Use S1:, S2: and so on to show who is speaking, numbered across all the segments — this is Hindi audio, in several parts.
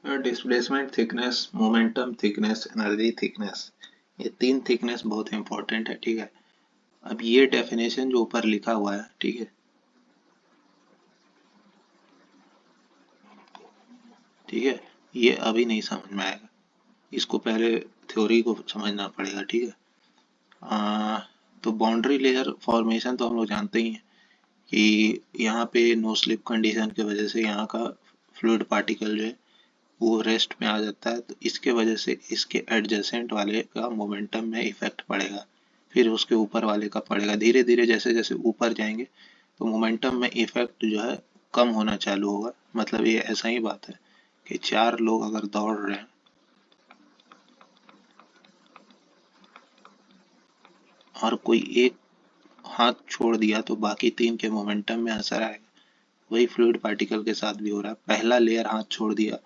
S1: Displacement thickness, momentum thickness, energy thickness, ये तीन थिकनेस बहुत इंपॉर्टेंट है। ठीक है, अब ये डेफिनेशन जो ऊपर लिखा हुआ है, ठीक है, ठीक है, ये अभी नहीं समझ में आएगा, इसको पहले थ्योरी को समझना पड़ेगा। ठीक है, तो बाउंड्री लेयर फॉर्मेशन तो हम लोग जानते ही हैं कि यहाँ पे नो स्लिप कंडीशन की वजह से यहाँ का फ्लूइड पार्टिकल जो है वो रेस्ट में आ जाता है, तो इसके वजह से इसके एडजेसेंट वाले का मोमेंटम में इफेक्ट पड़ेगा, फिर उसके ऊपर वाले का पड़ेगा। धीरे धीरे जैसे जैसे ऊपर जाएंगे तो मोमेंटम में इफेक्ट जो है कम होना चालू होगा। मतलब ये ऐसा ही बात है कि चार लोग अगर दौड़ रहे हैं और कोई एक हाथ छोड़ दिया तो बाकी तीन के मोमेंटम में असर आएगा। वही फ्लूइड पार्टिकल के साथ भी हो रहा है, पहला लेयर हाथ छोड़ दिया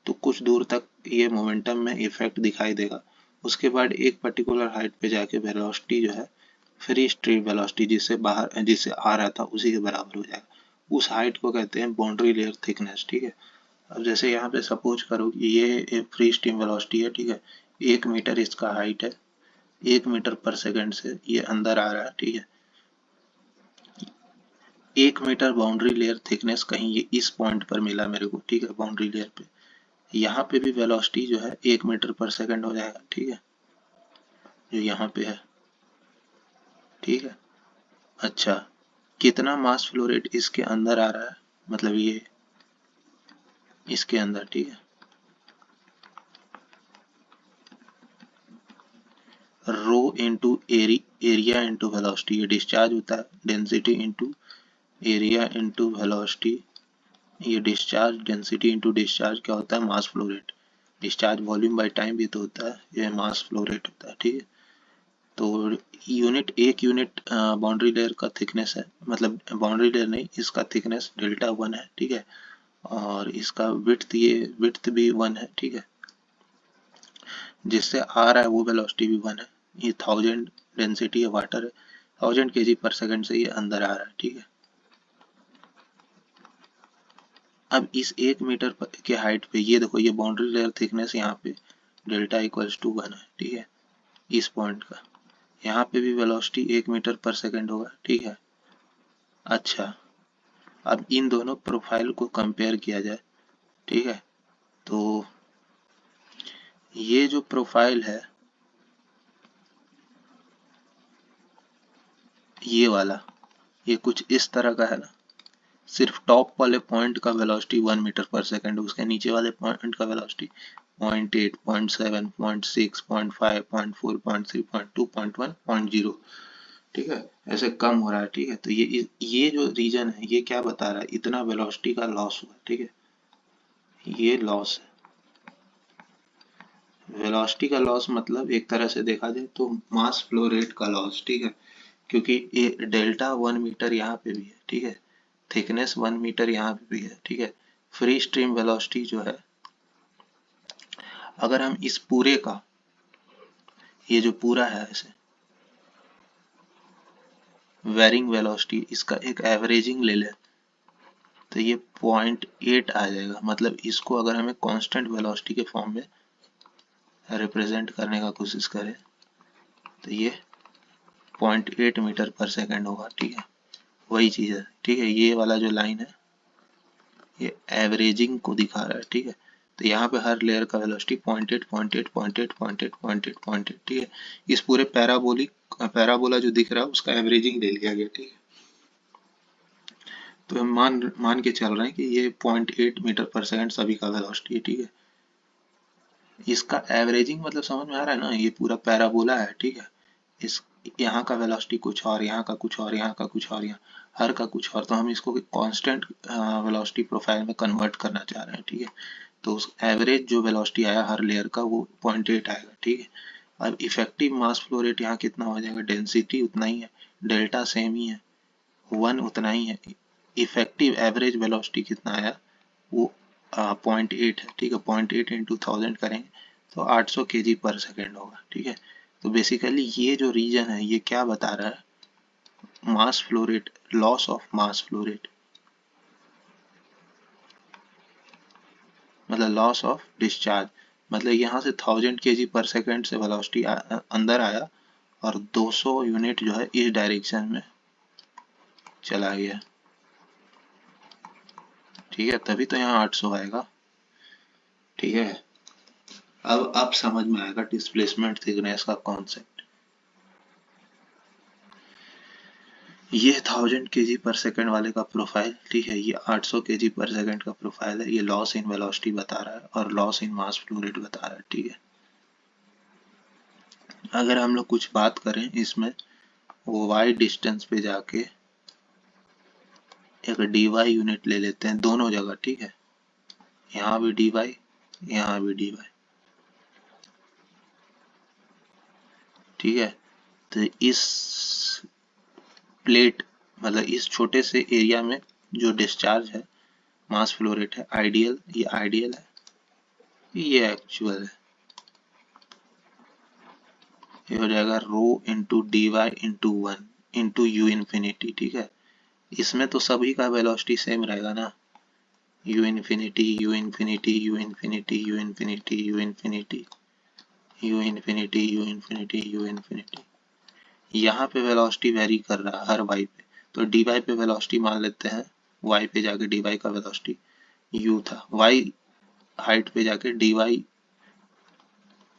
S1: तो कुछ दूर तक ये मोमेंटम में इफेक्ट दिखाई देगा, उसके बाद एक पर्टिकुलर हाइट पे जाके वेलोसिटी जो है फ्री स्ट्रीम वेलोसिटी जिससे आ रहा था उसी के बराबर हो जाएगा। उस हाइट को कहते हैं बाउंड्री लेयर थिकनेस। ठीक है, अब जैसे यहाँ पे सपोज करो कि ये एक फ्री स्ट्रीम वेलोसिटी है, ठीक है, 1 मीटर इसका हाइट है, 1 मीटर पर सेकंड से ये अंदर आ रहा है। ठीक है, 1 मीटर बाउंड्री लेयर थिकनेस कहीं ये इस पॉइंट पर मिला मेरे को। ठीक है, बाउंड्री लेयर पे यहाँ पे भी वेलोसिटी जो है 1 मीटर पर सेकंड हो जाएगा। ठीक है, जो यहाँ पे है। ठीक है, अच्छा, कितना मास फ्लो रेट इसके अंदर आ रहा है, मतलब ये इसके अंदर। ठीक है, rho into area into velocity, ये डिस्चार्ज होता है, density into area into velocity, ये डिस्चार्ज डेंसिटी इंटू डिस्चार्ज क्या होता है, mass flow rate. Discharge volume by time भी तो होता है, ये मास फ्लो रेट होता है। ठीक है, तो एक यूनिट बाउंड्री लेयर का थिकनेस है, मतलब बाउंड्री लेयर नहीं, इसका थिकनेस डेल्टा 1 है। ठीक है, और इसका विड्थ, ये विड्थ भी 1 है। ठीक है, जिससे आ रहा है वो वेलोसिटी भी 1 है। ये 1000 डेंसिटी है, वाटर है, 1000 kg पर सेकंड से ये अंदर आ रहा है। ठीक है, अब इस 1 मीटर के हाइट पे ये देखो, ये बाउंड्री लेयर थिकनेस यहाँ पे डेल्टा इक्वल्स टू 1 है। ठीक है, इस पॉइंट का यहाँ पे भी वेलोसिटी 1 मीटर पर सेकंड होगा। ठीक है, अच्छा, अब इन दोनों प्रोफाइल को कंपेयर किया जाए। ठीक है, तो ये जो प्रोफाइल है, ये वाला, ये कुछ इस तरह का है ना। सिर्फ टॉप वाले पॉइंट का वेलोसिटी 1 मीटर पर सेकंड, उसके नीचे वाले पॉइंट का वेलोसिटी 0.8, 0.7, 0.6, 0.5, 0.4, 0.3, 0.2, 0.1, 0.0। ठीक है, ऐसे कम हो रहा है। ठीक है, तो ये जो रीजन है ये क्या बता रहा है, इतना वेलोसिटी का लॉस हुआ। ठीक है, ये लॉस है। वेलोसिटी का लॉस मतलब एक तरह से देखा जाए तो मास फ्लो रेट का लॉस। ठीक है, क्योंकि ये डेल्टा 1 मीटर यहाँ पे भी है। ठीक है, थिकनेस 1 मीटर यहाँ पे भी है। ठीक है, फ्री स्ट्रीम वेलोसिटी जो है, अगर हम इस पूरे का, ये जो पूरा है ऐसे वेरिंग वेलोसिटी, इसका एक एवरेजिंग ले लें तो ये 0.8 आ जाएगा। मतलब इसको अगर हमें कांस्टेंट वेलोसिटी के फॉर्म में रिप्रेजेंट करने का कोशिश करें तो ये 0.8 मीटर पर सेकंड होगा। ठीक है, वही चीज़ है। ठीक है, ये वाला जो लाइन है ये एवरेजिंग को दिखा रहा है। ठीक है, तो यहाँ पे हर लेयर का वेलोसिटी 0.8, 0.8, 0.8, 0.8, 0.8, 0.8। ठीक है, इस पूरे पैराबोला जो दिख रहा है उसका एवरेजिंग ले लिया गया। ठीक है, तो हम मान मान के चल रहे हैं कि ये 0.8 मीटर पर सेकंड सभी का वेलोसिटी है। ठीक है, इसका एवरेजिंग मतलब समझ में आ रहा है ना, ये पूरा पैराबोला है। ठीक है, इस यहाँ का वेलोसिटी कुछ और, यहाँ का कुछ और, यहाँ का कुछ और, यहाँ हर का कुछ और, तो हम इसको कांस्टेंट वेलोसिटी प्रोफाइल में कन्वर्ट करना चाह रहे हैं। ठीक है, तो उस एवरेज जो वेलोसिटी आया हर लेयर का वो 0.8 आएगा। ठीक है, अब इफेक्टिव मास फ्लो रेट यहाँ कितना हो जाएगा, डेंसिटी उतना ही है, डेल्टा सेम ही है, 1 उतना ही है, इफेक्टिव एवरेज वेलोसिटी कितना आया वो 0.8 है। ठीक है, 0.8 इंटू 1000 करेंगे तो 800 kg पर सेकेंड होगा। ठीक है, तो बेसिकली ये जो रीजन है ये क्या बता रहा है, mass flow rate, loss of mass flow rate. मतलब लॉस ऑफ डिस्चार्ज, मतलब यहाँ से 1000 kg पर सेकेंड से वेलोसिटी अंदर आया और 200 यूनिट जो है इस डायरेक्शन में चला गया, ठीक है, तभी तो यहाँ 800 आएगा, ठीक है। अब समझ में आएगा डिस्प्लेसमेंट थिकनेस का कॉन्सेप्ट। ये 1000 kg पर सेकेंड वाले का प्रोफाइल, ठीक है, ये 800 kg पर सेकेंड का प्रोफाइल है, ये लॉस इन वेलोसिटी बता रहा है और loss in mass flow rate बता रहा है, ठीक है। अगर हम लोग कुछ बात करें इसमें, वो y डिस्टेंस पे जाके एक dy यूनिट ले लेते हैं दोनों जगह, ठीक है, यहाँ भी dy, यहाँ भी dy, ठीक है। तो इस प्लेट मतलब इस छोटे से एरिया में जो डिस्चार्ज है, मास फ्लो रेट है आइडियल, ये आइडियल है, ये एक्चुअल है, ये हो जाएगा rho into D Y into 1 into U infinity, ठीक है। इसमें तो सभी का वेलोसिटी सेम रहेगा ना, you infinity u infinity u infinity u infinity u infinity u infinity u infinity u infinity. यहाँ पे वेलोसिटी वेरी कर रहा है हर वाई पे, तो डी वाई पे वेलोसिटी मान लेते हैं, वाई पे जाके डी वाई का वेलोसिटी यू था, वाई हाइट पे जाके डी वाई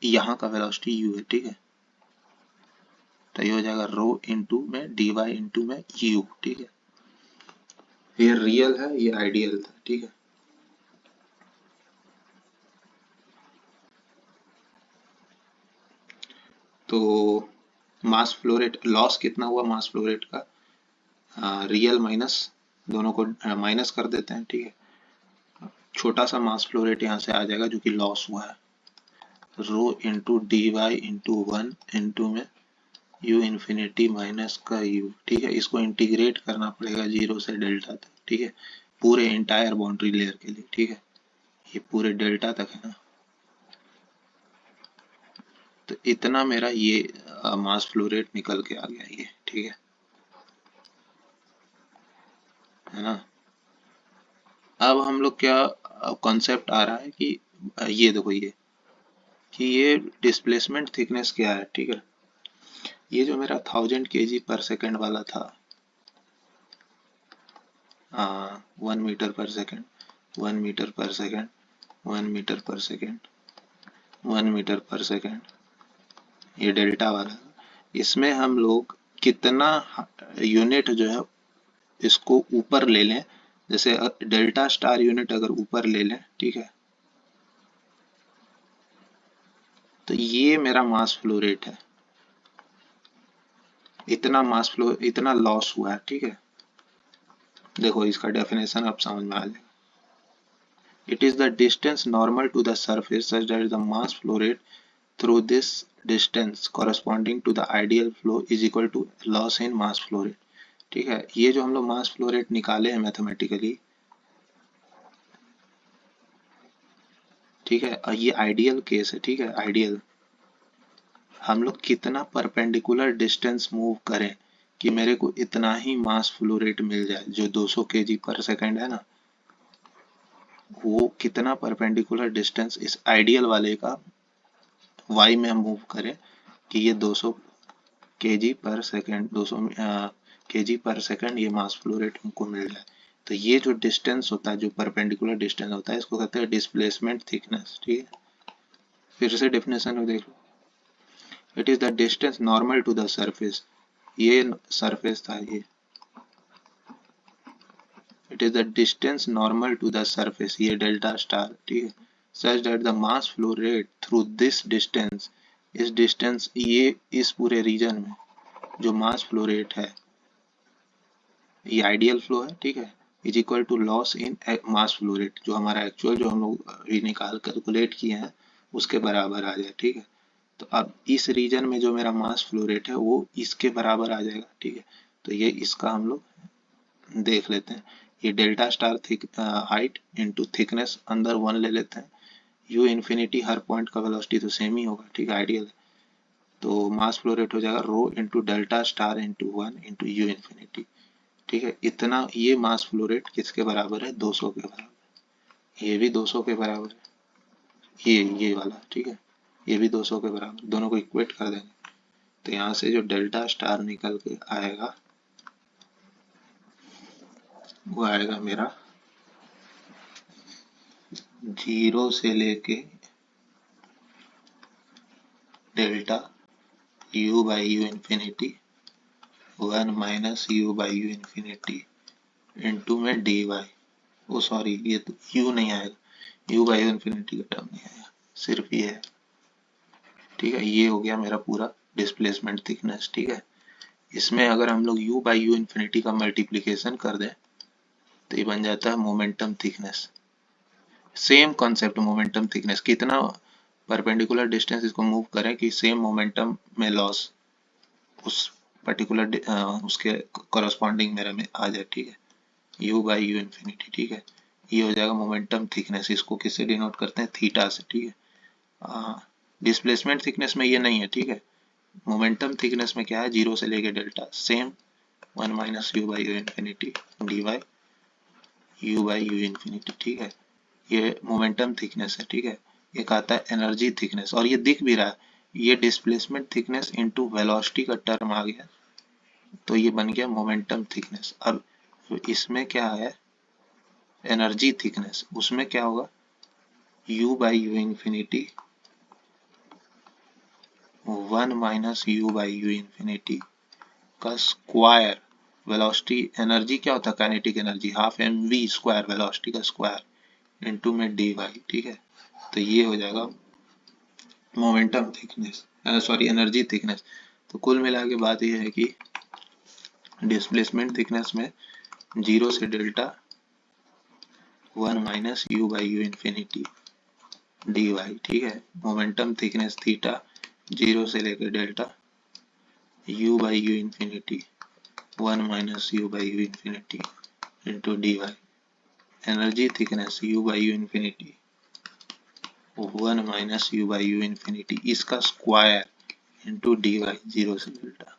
S1: यहाँ का वेलोसिटी यू है, ठीक है। तो ये हो जाएगा रो इंटू में डी वाई इंटू में यू, ठीक है। ये रियल है, ये आइडियल था, ठीक है। तो मास फ्लो रेट लॉस कितना हुआ मास फ्लो रेट का, रियल माइनस, दोनों को माइनस कर देते हैं, ठीक है। छोटा सा मास फ्लो रेट यहाँ से आ जाएगा जो कि लॉस हुआ है, rho into D Y into 1 into में यू इन्फिनिटी माइनस का यू, ठीक है। इसको इंटीग्रेट करना पड़ेगा 0 से डेल्टा तक, ठीक है, पूरे एंटायर बाउंड्री लेयर के लिए, ठीक है, ये पूरे डेल्टा तक है ना। तो इतना मेरा ये मास फ्लो रेट निकल के आ गया ये, ठीक है ना। अब हम लोग क्या कॉन्सेप्ट आ रहा है कि ये देखो ये कि ये डिस्प्लेसमेंट थिकनेस क्या है, ठीक है। ये जो मेरा 1000 kg पर सेकेंड वाला था, 1 मीटर पर सेकेंड, 1 मीटर पर सेकेंड, 1 मीटर पर सेकेंड, 1 मीटर पर सेकेंड, ये डेल्टा वाला, इसमें हम लोग कितना यूनिट जो है इसको ऊपर ले लें, जैसे डेल्टा स्टार यूनिट अगर ऊपर ले लें, ठीक है, तो ये मेरा मास फ्लो रेट है, इतना मास फ्लो, इतना लॉस हुआ है, ठीक है। देखो इसका डेफिनेशन अब समझ में आ जाएगा। It is the distance normal to the surface such that the mass flow rate through this distance corresponding to the ideal flow is equal to loss in mass flow rate, ठीक है। ये जो हम लोग मास फ्लो रेट निकाले हैं मैथमेटिकली, ठीक है, और ये आइडियल केस है, ठीक है, आइडियल। हम लोग कितना परपेंडिकुलर डिस्टेंस मूव करें कि मेरे को इतना ही मास फ्लो रेट मिल जाए, जो 200 kg पर सेकेंड है ना, वो कितना परपेंडिकुलर डिस्टेंस इस आइडियल वाले का y में हम मूव करें कि ये 200 kg पर सेकेंड, 200 kg पर सेकेंड ये मास फ्लो रेट हमको मिल जाए। तो ये जो डिस्टेंस होता है, जो परपेंडिकुलर डिस्टेंस होता है, इसको कहते हैं डिस्प्लेसमेंट थिकनेस, ठीक है। फिर से डेफिनेशन में देख लो, it is the distance normal to the surface, ये सरफेस था ये, it is the distance normal to the surface, ये डेल्टा स्टार, ठीक है, such that the mass flow rate through this distance, इस डिस्टेंस, ये इस पूरे रीजन में जो मास फ्लो रेट है, ये आइडियल फ्लो है, ठीक है, is equal to loss in mass flow rate, जो हमारा एक्चुअल जो हम लोग अभी निकाल कैलकुलेट किए हैं उसके बराबर आ जाए, ठीक है। तो अब इस रीजन में जो मेरा मास फ्लो रेट है वो इसके बराबर आ जाएगा, ठीक है। तो ये इसका हम लोग देख लेते हैं, ये delta star thick height into thickness अंदर 1 ले लेते हैं, यू इन्फिनिटी हर पॉइंट का वेलोसिटी तो सेम ही होगा, ठीक है, आइडियल है। तो मास फ्लो रेट हो जाएगा rho into delta star into 1 into U infinity, ठीक है। इतना ये मास फ्लो रेट किसके बराबर है, 200 के बराबर, ये भी 200 के बराबर है, ये वाला, ठीक है, ये भी 200 के बराबर, दोनों को इक्वेट कर देंगे तो यहाँ से जो डेल्टा स्टार निकल के आएगा वो आएगा मेरा 0 से लेके delta u by u infinity 1 minus u by u infinity into में डी वाई। ओ सॉरी, ये तो u नहीं आएगा, u बाई यू इंफिनिटी का टर्म नहीं आएगा, सिर्फ ये है, ठीक है। ये हो गया मेरा पूरा डिस्प्लेसमेंट थिकनेस, ठीक है। इसमें अगर हम लोग u बाई यू इंफिनिटी का मल्टीप्लीकेशन कर दें तो ये बन जाता है momentum thickness. Same concept, momentum thickness, कितना परपेंडिकुलर डिस्टेंस इसको मूव करें कि सेम मोमेंटम में लॉस उस पर्टिकुलर उसके कॉरस्पॉन्डिंग मेरे में आ जाए, ठीक है। u बाई यू इंफिनिटी, ठीक है, ये हो जाएगा मोमेंटम थिकनेस। इसको किससे डिनोट करते हैं? थीटा से, ठीक है। डिस्प्लेसमेंट थिकनेस में ये नहीं है, ठीक है। मोमेंटम थिकनेस में क्या है? 0 से लेके delta, same 1 minus u by u infinity d why you by u infinity, ठीक है। ये मोमेंटम थिकनेस है, ठीक है। एक आता है एनर्जी थिकनेस, और ये दिख भी रहा है, ये डिस्प्लेसमेंट थिकनेस इनटू वेलोसिटी का टर्म आ गया तो ये बन गया मोमेंटम थिकनेस। अब इसमें क्या है? एनर्जी थिकनेस, उसमें क्या होगा? u by u infinity 1 minus u by u infinity का स्क्वायर। वेलोसिटी एनर्जी क्या होता है? Kinetic energy half m v square, velocity का स्क्वायर इनटू में डी वाई, ठीक है। तो ये हो जाएगा momentum thickness, sorry energy thickness. तो कुल मिला के बात यह है कि डिस्प्लेसमेंट थिकनेस में 0 से delta 1 minus u by u infinity d y, ठीक है। मोमेंटम थिकनेस थीटा 0 से लेकर delta u by u infinity 1 minus u by u infinity into D y. Energy thickness u by u infinity 1 minus u by u infinity इसका स्क्वायर इंटू डी वाई 0 से डेल्टा।